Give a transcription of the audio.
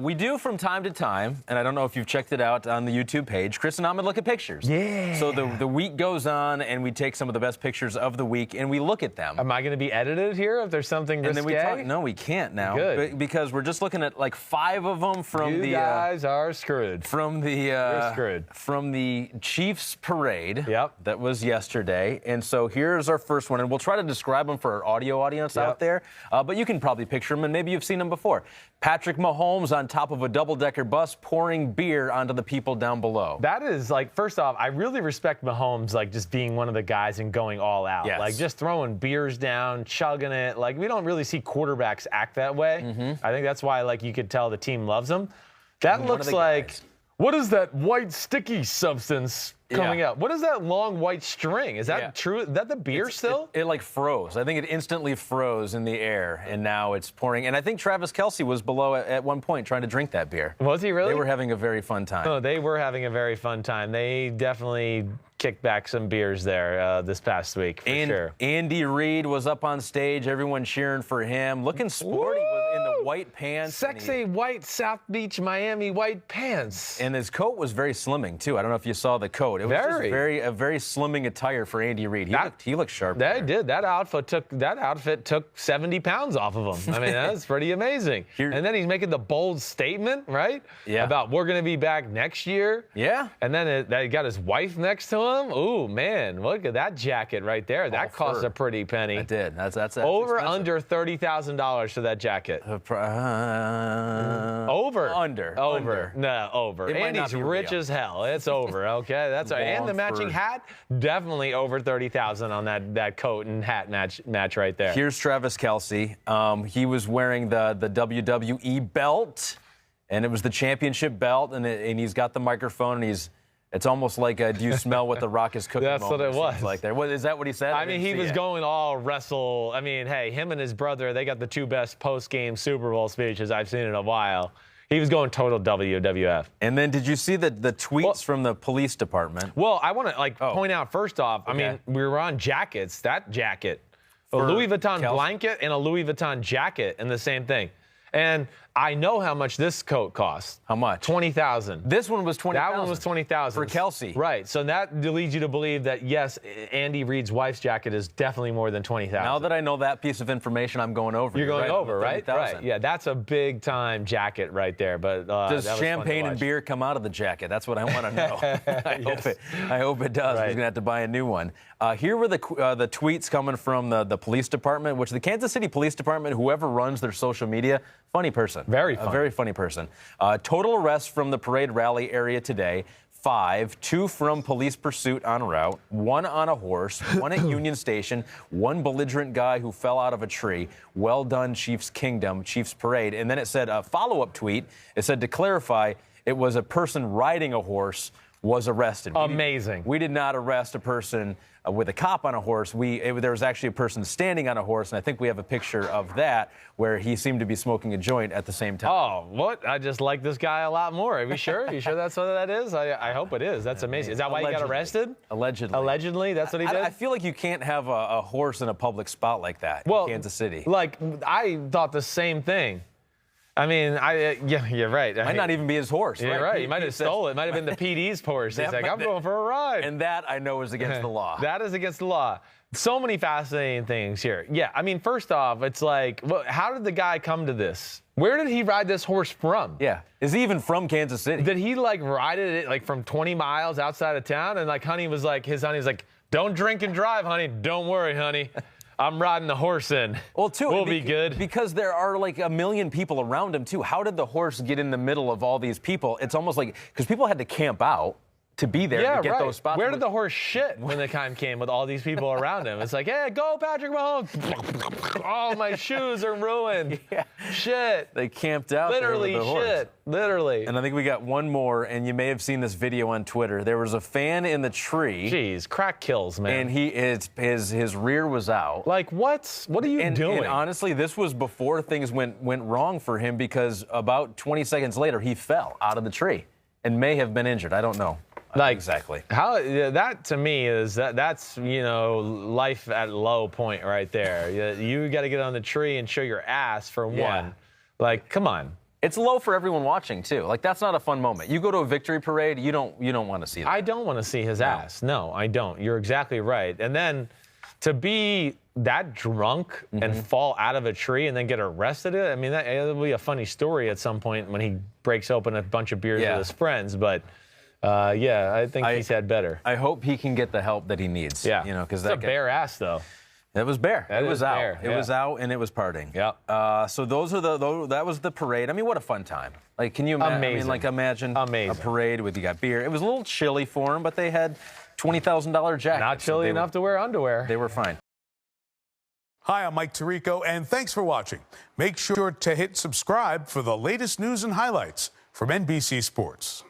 We do from time to time, and I don't know if you've checked it out on the YouTube page, Chris and Ahmed look at pictures. Yeah. So the week goes on, and we take some of the best pictures of the week, and we look at them. Am I going to be edited here if there's something risque? And then we talk. No, we can't now. Good. Because we're just looking at like 5 of them from you guys are screwed. You're screwed. From the Chiefs parade. Yep. That was yesterday. And so here's our first one, and we'll try to describe them for our audio audience out there. But you can probably picture them, and maybe you've seen them before. Patrick Mahomes on top of a double-decker bus pouring beer onto the people down below. That is, like, first off, I really respect Mahomes, like, just being one of the guys and going all out. Yes. Like, just throwing beers down, chugging it. Like, we don't really see quarterbacks act that way. I think that's why, like, you could tell the team loves him. That looks like, what is that white sticky substance coming out? What is that long white string? Is that true? Is that the beer still? It like froze. I think it instantly froze in the air, and now it's pouring. And I think Travis Kelce was below at one point trying to drink that beer. Was he really? They were having a very fun time. Oh, they were having a very fun time. They definitely kicked back some beers there this past week, for sure. Andy Reid was up on stage. Everyone cheering for him. Looking sporty in the white pants. Sexy white South Beach, Miami white pants. And his coat was very slimming, too. I don't know if you saw the coat. It was just a very slimming attire for Andy Reid. He looked sharp. That did. That outfit took 70 pounds off of him. I mean, that's pretty amazing. And then he's making the bold statement, right? Yeah. About we're going to be back next year. Yeah. And then he got his wife next to him. Ooh, man, look at that jacket right there. That cost a pretty penny. It did. That's over expensive. Under $30,000 for that jacket. Over. Under. No, over. Andy's rich as hell. It's over. Okay, that's right. And the matching hat, definitely over $30,000 on that coat and hat match right there. Here's Travis Kelce. He was wearing the WWE belt, and it was the championship belt, and he's got the microphone, and it's almost like do you smell what The Rock is cooking? That's what it was. Like there. Is that what he said? I mean, he was going all wrestle. I mean, hey, him and his brother, they got the 2 best post-game Super Bowl speeches I've seen in a while. He was going total WWF. And then did you see the tweets from the police department? Well, I want to point out first off, I mean, we were on jackets. That jacket, a Louis Vuitton blanket and a Louis Vuitton jacket, and the same thing. And I know how much this coat costs. How much? $20,000. This one was $20,000. That one was $20,000 for Kelce. Right. So that leads you to believe that yes, Andy Reid's wife's jacket is definitely more than $20,000. Now that I know that piece of information, I'm going over. You're going over, right? Right. Yeah, that's a big time jacket right there. But does champagne and beer come out of the jacket? That's what I want to know. I hope it does. Right. He's gonna have to buy a new one. Here were the tweets coming from the police department, which the Kansas City Police Department, whoever runs their social media, funny person. Very funny. A very funny person. Total arrests from the parade rally area today. 5, 2 from police pursuit en route, 1 on a horse, 1 at Union Station, 1 belligerent guy who fell out of a tree. Well done, Chiefs Kingdom, Chiefs Parade. And then it said a follow-up tweet. It said, to clarify, it was a person riding a horse was arrested. Amazing. We did not arrest a person with a cop on a horse. There was actually a person standing on a horse, and I think we have a picture of that where he seemed to be smoking a joint at the same time. Oh, what? I just like this guy a lot more. Are you sure? You sure that's what that is? I hope it is. That's amazing. Is that why he got arrested? Allegedly. Allegedly? That's what he did? I feel like you can't have a horse in a public spot like that in Kansas City. Like, I thought the same thing. I mean, yeah, you're right. Might not even be his horse. You're right. He might have stole it. Might have been the PD's horse. He's like, I'm going for a ride. And that I know is against the law. That is against the law. So many fascinating things here. Yeah, I mean, first off, it's like, well, how did the guy come to this? Where did he ride this horse from? Yeah. Is he even from Kansas City? Did he ride it from 20 miles outside of town? And his honey was like, don't drink and drive, honey. Don't worry, honey. I'm riding the horse in. Well, too. We'll be good. Because there are like a million people around him, too. How did the horse get in the middle of all these people? It's almost like, because people had to camp out to be there to get those spots. Where did the horse shit when the time came with all these people around him? It's like, hey, go Patrick Mahomes. Oh, my shoes are ruined. Yeah. Shit. They camped out Literally there with the horse. Shit. Literally. And I think we got one more, and you may have seen this video on Twitter. There was a fan in the tree. Jeez, crack kills, man. And his rear was out. Like, what? What are you doing? And honestly, this was before things went wrong for him, because about 20 seconds later, he fell out of the tree and may have been injured. I don't know. Exactly. How that to me is that's life at low point right there. You got to get on the tree and show your ass for one. Like, come on. It's low for everyone watching too. Like, that's not a fun moment. You go to a victory parade, you don't want to see that. I don't want to see his ass. No, I don't. You're exactly right. And then to be that drunk and fall out of a tree and then get arrested, I mean, it'll be a funny story at some point when he breaks open a bunch of beers with his friends. But yeah, I think he's had better. I hope he can get the help that he needs. Yeah, because that's a bare ass though. It was bare. It was out. Bare. It was out, and it was partying. Yeah. So that was the parade. I mean, what a fun time. Like, can you imagine? Amazing. I mean, like, imagine Amazing. a parade with, you got beer. It was a little chilly for them, but they had $20,000 jackets. Not chilly enough to wear underwear. They were fine. Hi, I'm Mike Tirico, and thanks for watching. Make sure to hit subscribe for the latest news and highlights from NBC Sports.